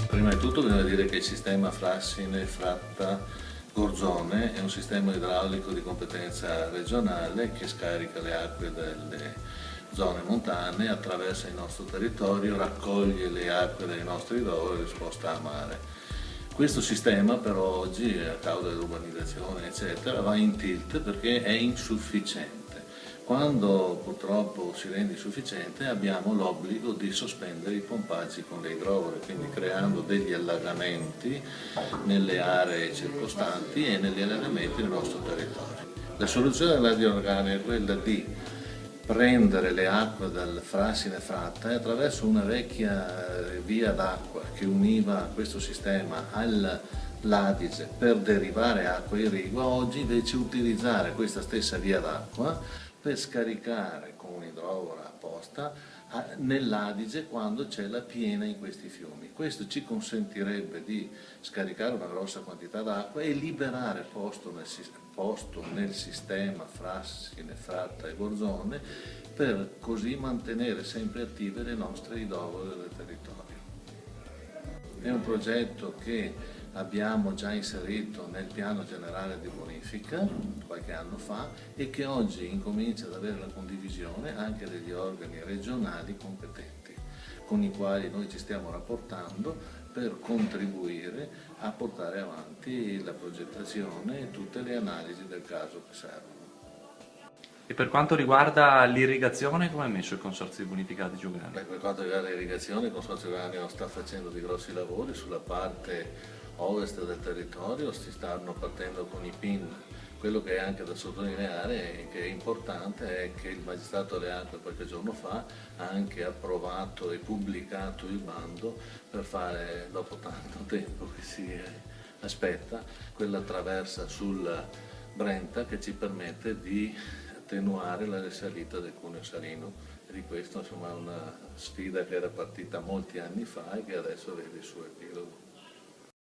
Prima di tutto bisogna dire che il sistema Frassine-Fratta-Gorzone è un sistema idraulico di competenza regionale che scarica le acque delle zone montane, attraversa il nostro territorio, raccoglie le acque dai nostri rivoli e le sposta a mare. Questo sistema però oggi, a causa dell'urbanizzazione eccetera, va in tilt perché è insufficiente. Quando purtroppo si rende insufficiente abbiamo l'obbligo di sospendere i pompaggi con le idrovore, quindi creando degli allagamenti nelle aree circostanti e negli allagamenti del nostro territorio. La soluzione della diorganica è quella di prendere le acque dal Frassine-Fratta e attraverso una vecchia via d'acqua che univa questo sistema all'Adige per derivare acqua irrigua, oggi invece utilizzare questa stessa via d'acqua per scaricare con un'idrovora apposta nell'Adige quando c'è la piena in questi fiumi. Questo ci consentirebbe di scaricare una grossa quantità d'acqua e liberare posto nel sistema Frassine, Fratta e Gorzone per così mantenere sempre attive le nostre idrovore del territorio. È un progetto che abbiamo già inserito nel piano generale di bonifica qualche anno fa e che oggi incomincia ad avere la condivisione anche degli organi regionali competenti con i quali noi ci stiamo rapportando per contribuire a portare avanti la progettazione e tutte le analisi del caso che servono. E per quanto riguarda l'irrigazione, come è messo il Consorzio di Bonifica di Giugrano? Per quanto riguarda l'irrigazione, il Consorzio Granio sta facendo dei grossi lavori sulla parte ovest del territorio, si stanno partendo con i PIN. Quello che è anche da sottolineare, che è importante, è che il Magistrato alle Acque qualche giorno fa ha anche approvato e pubblicato il bando per fare, dopo tanto tempo che si aspetta, quella traversa sul Brenta che ci permette di attenuare la risalita del cuneo salino. E di questo insomma è una sfida che era partita molti anni fa e che adesso vede il suo epilogo.